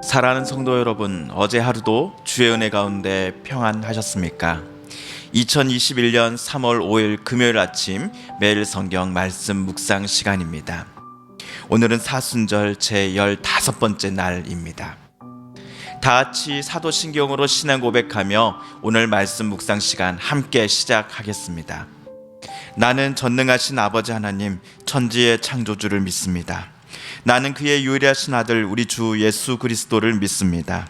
사랑하는 성도 여러분, 어제 하루도 주의 은혜 가운데 평안하셨습니까? 2021년 3월 5일 금요일 아침 매일 성경 말씀 묵상 시간입니다. 오늘은 사순절 제15번째 날입니다. 다 같이 사도신경으로 신앙 고백하며 오늘 말씀 묵상 시간 함께 시작하겠습니다. 나는 전능하신 아버지 하나님, 천지의 창조주를 믿습니다. 나는 그의 유일하신 아들 우리 주 예수 그리스도를 믿습니다.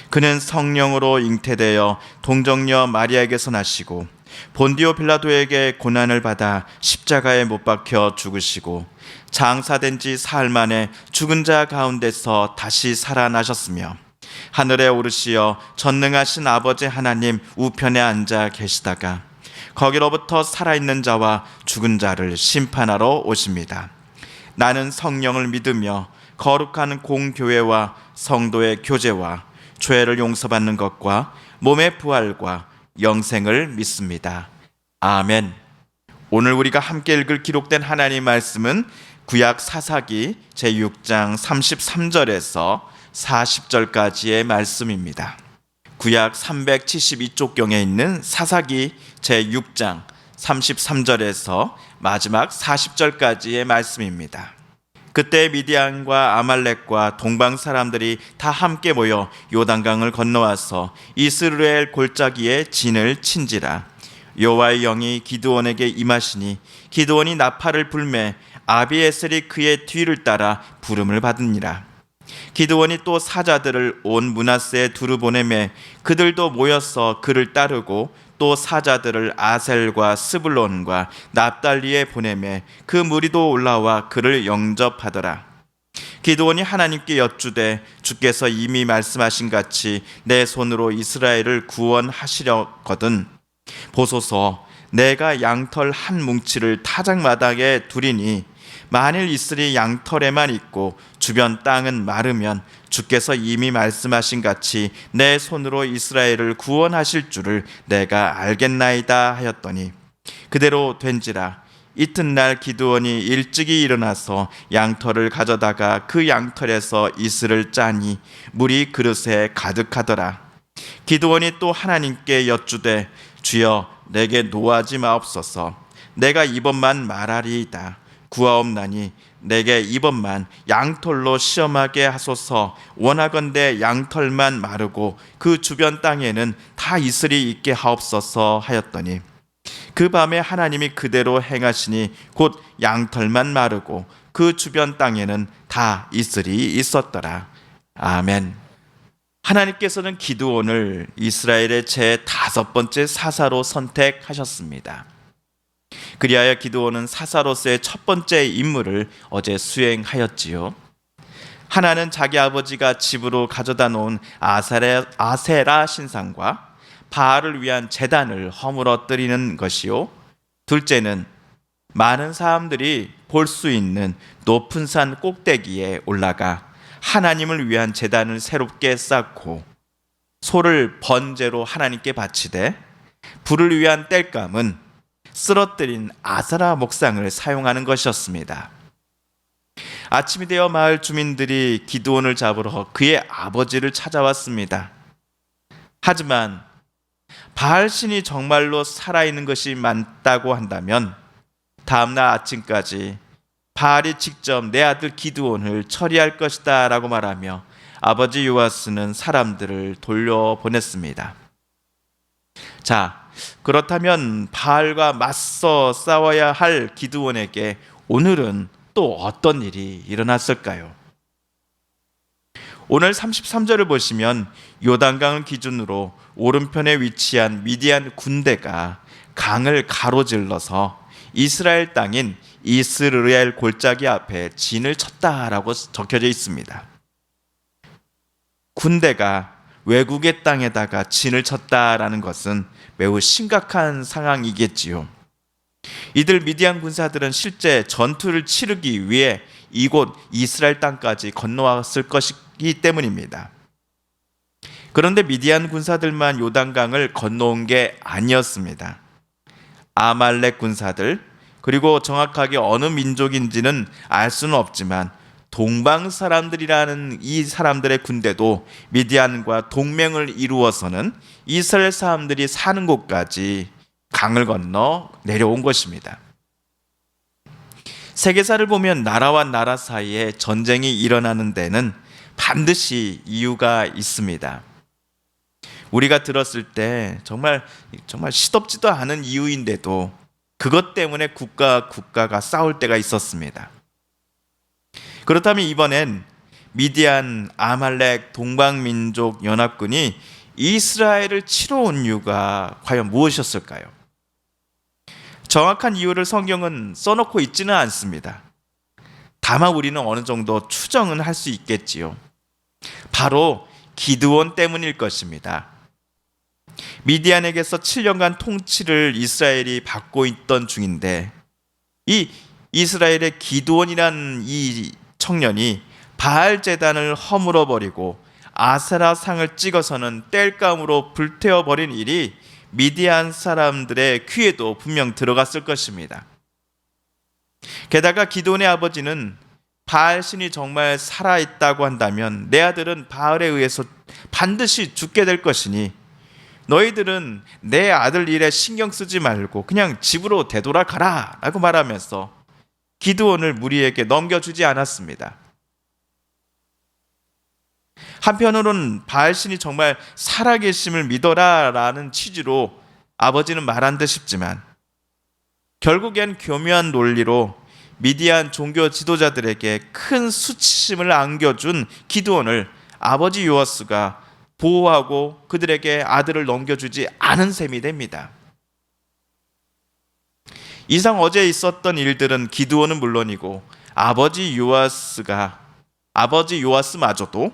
그는 성령으로 잉태되어 동정녀 마리아에게서 나시고 본디오 빌라도에게 고난을 받아 십자가에 못 박혀 죽으시고 장사된 지 사흘 만에 죽은 자 가운데서 다시 살아나셨으며 하늘에 오르시어 전능하신 아버지 하나님 우편에 앉아 계시다가 거기로부터 살아있는 자와 죽은 자를 심판하러 오십니다. 나는 성령을 믿으며 거룩한 공교회와 성도의 교제와 죄를 용서받는 것과 몸의 부활과 영생을 믿습니다. 아멘. 오늘 우리가 함께 읽을 기록된 하나님 말씀은 구약 사사기 제6장 33절에서 40절까지의 말씀입니다. 구약 372쪽경에 있는 사사기 제6장 33절에서 마지막 40절까지의 말씀입니다. 그때 미디안과 아말렉과 동방 사람들이 다 함께 모여 요단강을 건너와서 이스라엘 골짜기에 진을 친지라. 여호와의 영이 기드온에게 임하시니 기드온이 나팔을 불매 아비에셀이 그의 뒤를 따라 부름을 받으니라. 기드온이 또 사자들을 온 므낫세에 두루 보내매 그들도 모여서 그를 따르고 또 사자들을 아셀과 스불론과 납달리에 보내매 그 무리도 올라와 그를 영접하더라. 기드온이 하나님께 여쭈되 주께서 이미 말씀하신 같이 내 손으로 이스라엘을 구원하시려거든 보소서, 내가 양털 한 뭉치를 타작마당에 두리니 만일 이슬이 양털에만 있고 주변 땅은 마르면 주께서 이미 말씀하신 같이 내 손으로 이스라엘을 구원하실 줄을 내가 알겠나이다 하였더니 그대로 된지라. 이튿날 기드온이 일찍이 일어나서 양털을 가져다가 그 양털에서 이슬을 짜니 물이 그릇에 가득하더라. 기드온이 또 하나님께 여쭈되 주여, 내게 노하지 마옵소서. 내가 이번만 말하리이다. 구하옵나니 내게 이번만 양털로 시험하게 하소서. 원하건대 양털만 마르고 그 주변 땅에는 다 이슬이 있게 하옵소서 하였더니 그 밤에 하나님이 그대로 행하시니 곧 양털만 마르고 그 주변 땅에는 다 이슬이 있었더라. 아멘. 하나님께서는 기드온을 이스라엘의 제5번째 사사로 선택하셨습니다. 그리하여 기드온은 사사로서의 첫 번째 임무를 어제 수행하였지요. 하나는 자기 아버지가 집으로 가져다 놓은 아세라 신상과 바알을 위한 제단을 허물어뜨리는 것이요, 둘째는 많은 사람들이 볼 수 있는 높은 산 꼭대기에 올라가 하나님을 위한 제단을 새롭게 쌓고 소를 번제로 하나님께 바치되 불을 위한 땔감은 쓰러뜨린 아세라 목상을 사용하는 것이었습니다. 아침이 되어 마을 주민들이 기드온을 잡으러 그의 아버지를 찾아왔습니다. 하지만 바알 신이 정말로 살아있는 것이 맞다고 한다면 다음날 아침까지 바알이 직접 내 아들 기드온을 처리할 것이다 라고 말하며 아버지 요아스는 사람들을 돌려보냈습니다. 자, 그렇다면 바알과 맞서 싸워야 할 기드온에게 오늘은 또 어떤 일이 일어났을까요? 오늘 33절을 보시면 요단강을 기준으로 오른편에 위치한 미디안 군대가 강을 가로질러서 이스라엘 땅인 이스라엘 골짜기 앞에 진을 쳤다라고 적혀져 있습니다. 군대가 외국의 땅에다가 진을 쳤다라는 것은 매우 심각한 상황이겠지요. 이들 미디안 군사들은 실제 전투를 치르기 위해 이곳 이스라엘 땅까지 건너왔을 것이기 때문입니다. 그런데 미디안 군사들만 요단강을 건너온 게 아니었습니다. 아말렉 군사들, 그리고 정확하게 어느 민족인지는 알 수는 없지만 동방 사람들이라는 이 사람들의 군대도 미디안과 동맹을 이루어서는 이스라엘 사람들이 사는 곳까지 강을 건너 내려온 것입니다. 세계사를 보면 나라와 나라 사이에 전쟁이 일어나는 데는 반드시 이유가 있습니다. 우리가 들었을 때 정말 시덥지도 않은 이유인데도 그것 때문에 국가가 싸울 때가 있었습니다. 그렇다면 이번엔 미디안, 아말렉, 동방민족 연합군이 이스라엘을 치러 온 이유가 과연 무엇이었을까요? 정확한 이유를 성경은 써놓고 있지는 않습니다. 다만 우리는 어느 정도 추정은 할 수 있겠지요. 바로 기드온 때문일 것입니다. 미디안에게서 7년간 통치를 이스라엘이 받고 있던 중인데 이 이스라엘의 기드온이라는 이 청년이 바알 제단을 허물어 버리고 아세라 상을 찍어서는 땔감으로 불태워 버린 일이 미디안 사람들의 귀에도 분명 들어갔을 것입니다. 게다가 기드온의 아버지는 바알 신이 정말 살아있다고 한다면 내 아들은 바알에 의해서 반드시 죽게 될 것이니 너희들은 내 아들 일에 신경 쓰지 말고 그냥 집으로 되돌아가라 라고 말하면서 기드온을 무리에게 넘겨주지 않았습니다. 한편으로는 바알신이 정말 살아계심을 믿어라 라는 취지로 아버지는 말한 듯 싶지만 결국엔 교묘한 논리로 미디안 종교 지도자들에게 큰 수치심을 안겨준 기드온을 아버지 요아스가 보호하고 그들에게 아들을 넘겨주지 않은 셈이 됩니다. 이상 어제 있었던 일들은 기드온은 물론이고 아버지 요아스마저도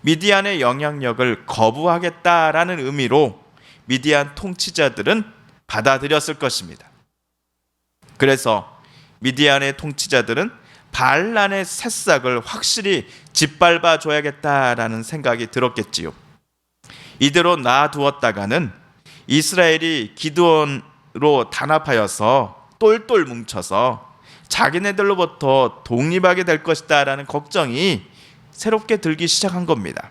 미디안의 영향력을 거부하겠다라는 의미로 미디안 통치자들은 받아들였을 것입니다. 그래서 미디안의 통치자들은 바알란의 새싹을 확실히 짓밟아 줘야겠다라는 생각이 들었겠지요. 이대로 놔두었다가는 이스라엘이 기드온으로 단합하여서 똘똘 뭉쳐서 자기네들로부터 독립하게 될 것이다라는 걱정이 새롭게 들기 시작한 겁니다.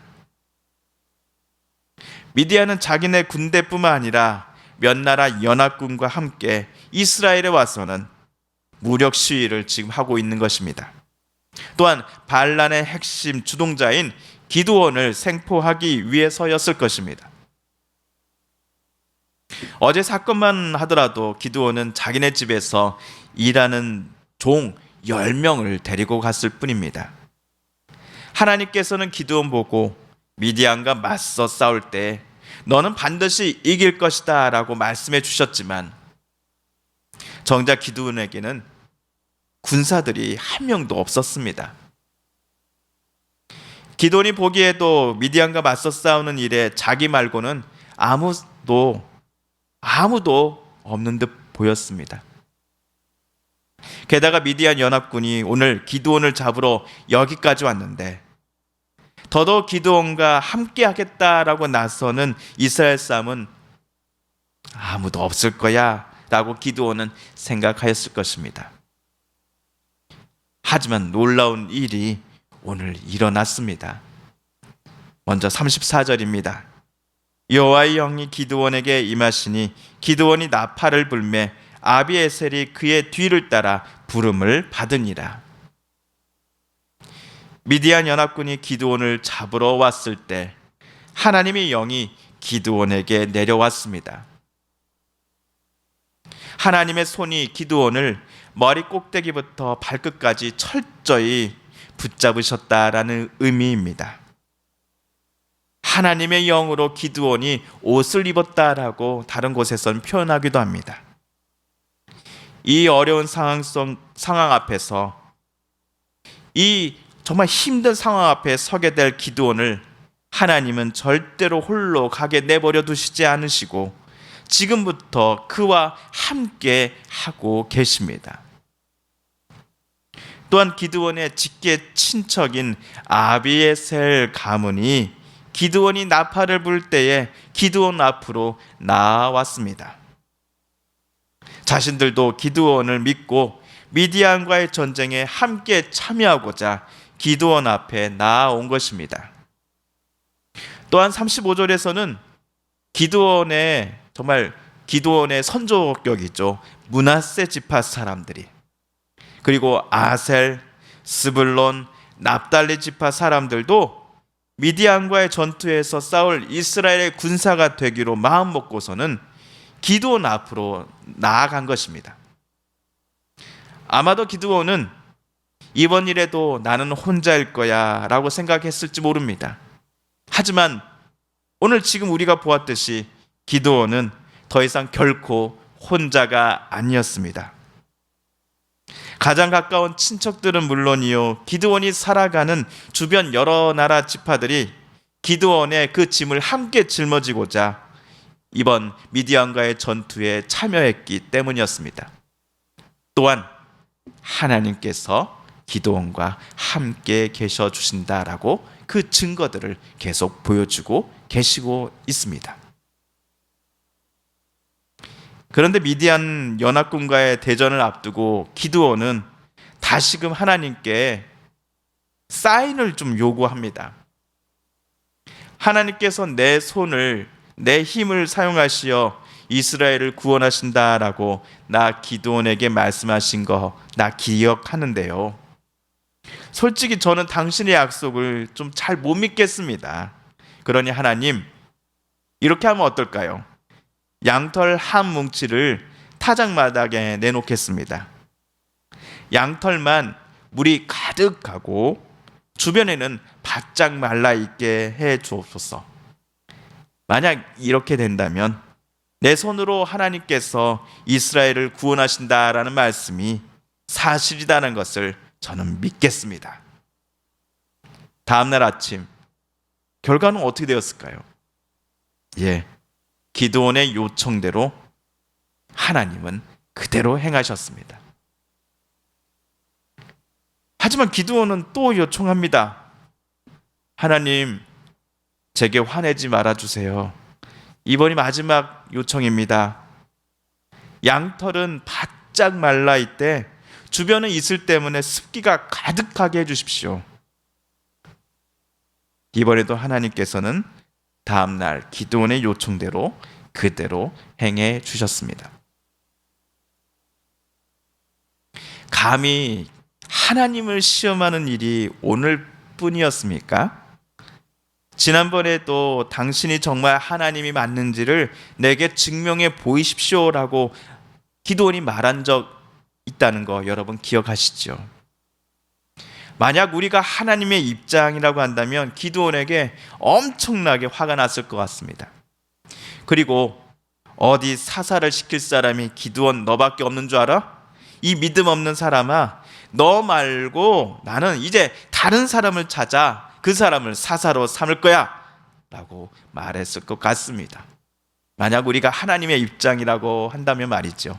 미디안은 자기네 군대뿐만 아니라 몇 나라 연합군과 함께 이스라엘에 와서는 무력 시위를 지금 하고 있는 것입니다. 또한 바알란의 핵심 주동자인 기드온을 생포하기 위해서였을 것입니다. 어제 사건만 하더라도 기드온은 자기네 집에서 일하는 종 10명을 데리고 갔을 뿐입니다. 하나님께서는 기드온 보고 미디안과 맞서 싸울 때 너는 반드시 이길 것이다 라고 말씀해 주셨지만 정작 기드온에게는 군사들이 한 명도 없었습니다. 기드온이 보기에도 미디안과 맞서 싸우는 일에 자기 말고는 아무도 없는 듯 보였습니다. 게다가 미디안 연합군이 오늘 기드온을 잡으러 여기까지 왔는데 더더욱 기드온과 함께 하겠다라고 나서는 이스라엘 사람은 아무도 없을 거야 라고 기드온은 생각하였을 것입니다. 하지만 놀라운 일이 오늘 일어났습니다. 먼저 34절입니다. 여호와의 영이 기드온에게 임하시니 기드온이 나팔을 불매 아비에셀이 그의 뒤를 따라 부름을 받으니라. 미디안 연합군이 기드온을 잡으러 왔을 때 하나님의 영이 기드온에게 내려왔습니다. 하나님의 손이 기드온을 머리 꼭대기부터 발끝까지 철저히 붙잡으셨다라는 의미입니다. 하나님의 영으로 기드온이 옷을 입었다라고 다른 곳에서는 표현하기도 합니다. 이 어려운 상황 앞에서 이 정말 힘든 상황 앞에 서게 될 기드온을 하나님은 절대로 홀로 가게 내버려 두시지 않으시고 지금부터 그와 함께 하고 계십니다. 또한 기드온의 직계 친척인 아비에셀 가문이 기드온이 나팔을 불 때에 기드온 앞으로 나왔습니다. 자신들도 기드온을 믿고 미디안과의 전쟁에 함께 참여하고자 기드온 앞에 나아온 것입니다. 또한 35절에서는 기드온의 선조격이죠. 므낫세 지파 사람들이, 그리고 아셀, 스불론, 납달리 지파 사람들도 미디안과의 전투에서 싸울 이스라엘의 군사가 되기로 마음 먹고서는 기드온 앞으로 나아간 것입니다. 아마도 기드온은 이번 일에도 나는 혼자일 거야 라고 생각했을지 모릅니다. 하지만 오늘 지금 우리가 보았듯이 기드온은 더 이상 결코 혼자가 아니었습니다. 가장 가까운 친척들은 물론이요, 기드온이 살아가는 주변 여러 나라 지파들이 기드온의 그 짐을 함께 짊어지고자 이번 미디안과의 전투에 참여했기 때문이었습니다. 또한 하나님께서 기드온과 함께 계셔 주신다라고 그 증거들을 계속 보여주고 계시고 있습니다. 그런데 미디안 연합군과의 대전을 앞두고 기드온은 다시금 하나님께 사인을 좀 요구합니다. 하나님께서 내 힘을 사용하시어 이스라엘을 구원하신다라고 나 기드온에게 말씀하신 거 나 기억하는데요. 솔직히 저는 당신의 약속을 좀 잘 못 믿겠습니다. 그러니 하나님, 이렇게 하면 어떨까요? 양털 한 뭉치를 타작마당에 내놓겠습니다. 양털만 물이 가득하고 주변에는 바짝 말라 있게 해 주옵소서. 만약 이렇게 된다면 내 손으로 하나님께서 이스라엘을 구원하신다라는 말씀이 사실이라는 것을 저는 믿겠습니다. 다음날 아침 결과는 어떻게 되었을까요? 기드온의 요청대로 하나님은 그대로 행하셨습니다. 하지만 기드온은 또 요청합니다. 하나님, 제게 화내지 말아주세요. 이번이 마지막 요청입니다. 양털은 바짝 말라 있대 주변의 이슬 때문에 습기가 가득하게 해주십시오. 이번에도 하나님께서는 다음날 기드온의 요청대로 그대로 행해 주셨습니다. 감히 하나님을 시험하는 일이 오늘뿐이었습니까? 지난번에도 당신이 정말 하나님이 맞는지를 내게 증명해 보이십시오라고 기드온이 말한 적 있다는 거 여러분 기억하시죠? 만약 우리가 하나님의 입장이라고 한다면 기드온에게 엄청나게 화가 났을 것 같습니다. 그리고 어디 사살을 시킬 사람이 기드온 너밖에 없는 줄 알아? 이 믿음 없는 사람아, 너 말고 나는 이제 다른 사람을 찾아 그 사람을 사사로 삼을 거야 라고 말했을 것 같습니다. 만약 우리가 하나님의 입장이라고 한다면 말이죠.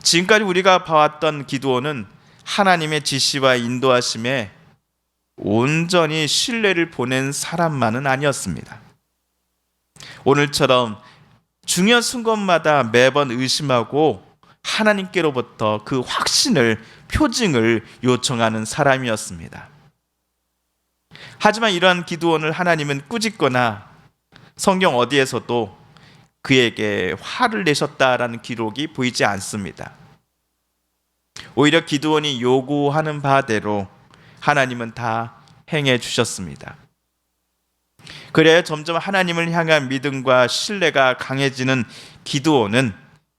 지금까지 우리가 봐왔던 기드온은 하나님의 지시와 인도하심에 온전히 신뢰를 보낸 사람만은 아니었습니다. 오늘처럼 중요한 순간마다 매번 의심하고 하나님께로부터 그 확신을, 표징을 요청하는 사람이었습니다. 하지만 이러한 기드온을 하나님은 꾸짖거나 성경 어디에서도 그에게 화를 내셨다라는 기록이 보이지 않습니다. 오히려 기드온이 요구하는 바대로 하나님은 다 행해 주셨습니다. 그래야 점점 하나님을 향한 믿음과 신뢰가 강해지는 기드온은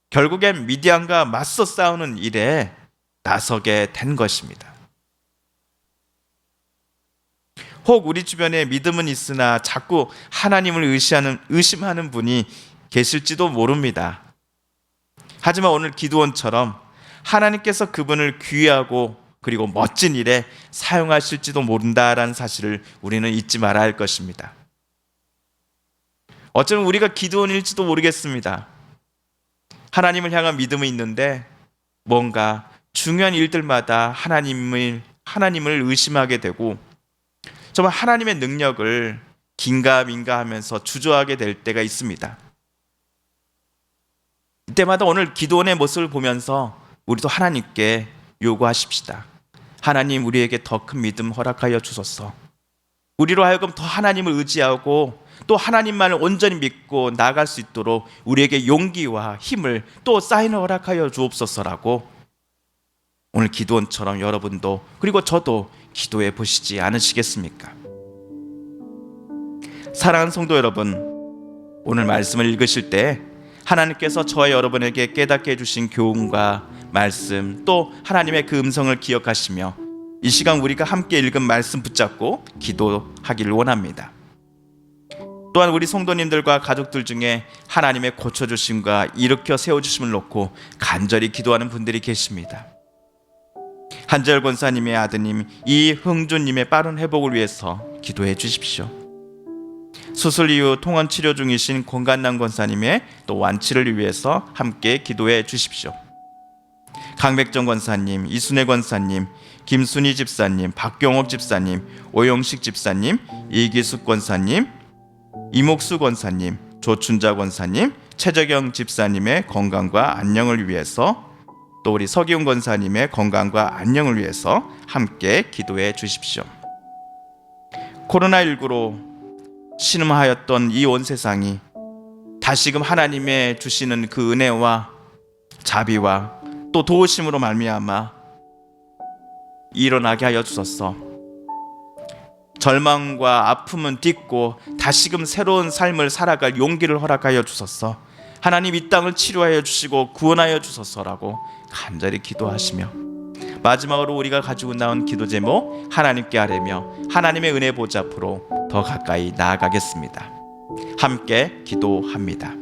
결국엔 미디안과 맞서 싸우는 일에 나서게 된 것입니다. 혹 우리 주변에 믿음은 있으나 자꾸 하나님을 의심하는 분이 계실지도 모릅니다. 하지만 오늘 기드온처럼 하나님께서 그분을 귀하고 그리고 멋진 일에 사용하실지도 모른다라는 사실을 우리는 잊지 말아야 할 것입니다. 어쩌면 우리가 기드온일지도 모르겠습니다. 하나님을 향한 믿음은 있는데 뭔가 중요한 일들마다 하나님을 의심하게 되고 정말 하나님의 능력을 긴가민가하면서 주저하게 될 때가 있습니다. 이때마다 오늘 기드온의 모습을 보면서 우리도 하나님께 요구하십시다. 하나님, 우리에게 더 큰 믿음 허락하여 주소서. 우리로 하여금 더 하나님을 의지하고 또 하나님만을 온전히 믿고 나아갈 수 있도록 우리에게 용기와 힘을 또 사인을 허락하여 주옵소서라고 오늘 기도원처럼 여러분도 그리고 저도 기도해 보시지 않으시겠습니까? 사랑하는 성도 여러분, 오늘 말씀을 읽으실 때 하나님께서 저와 여러분에게 깨닫게 해주신 교훈과 말씀, 또 하나님의 그 음성을 기억하시며 이 시간 우리가 함께 읽은 말씀 붙잡고 기도하기를 원합니다. 또한 우리 성도님들과 가족들 중에 하나님의 고쳐주심과 일으켜 세워주심을 놓고 간절히 기도하는 분들이 계십니다. 한재열 권사님의 아드님 이흥준님의 빠른 회복을 위해서 기도해 주십시오. 수술 이후 통원 치료 중이신 권간남 권사님의 또 완치를 위해서 함께 기도해 주십시오. 강백정 권사님, 이순애 권사님, 김순희 집사님, 박경옥 집사님, 오영식 집사님, 이기숙 권사님, 이목수 권사님, 조춘자 권사님, 최재경 집사님의 건강과 안녕을 위해서, 또 우리 서기훈 권사님의 건강과 안녕을 위해서 함께 기도해 주십시오. 코로나19로 신음하였던 이 온 세상이 다시금 하나님의 주시는 그 은혜와 자비와 또 도우심으로 말미암아 일어나게 하여 주소서. 절망과 아픔은 딛고 다시금 새로운 삶을 살아갈 용기를 허락하여 주소서. 하나님, 이 땅을 치료하여 주시고 구원하여 주소서라고 간절히 기도하시며 마지막으로 우리가 가지고 나온 기도 제목 하나님께 아뢰며 하나님의 은혜 보좌 앞으로 더 가까이 나아가겠습니다. 함께 기도합니다.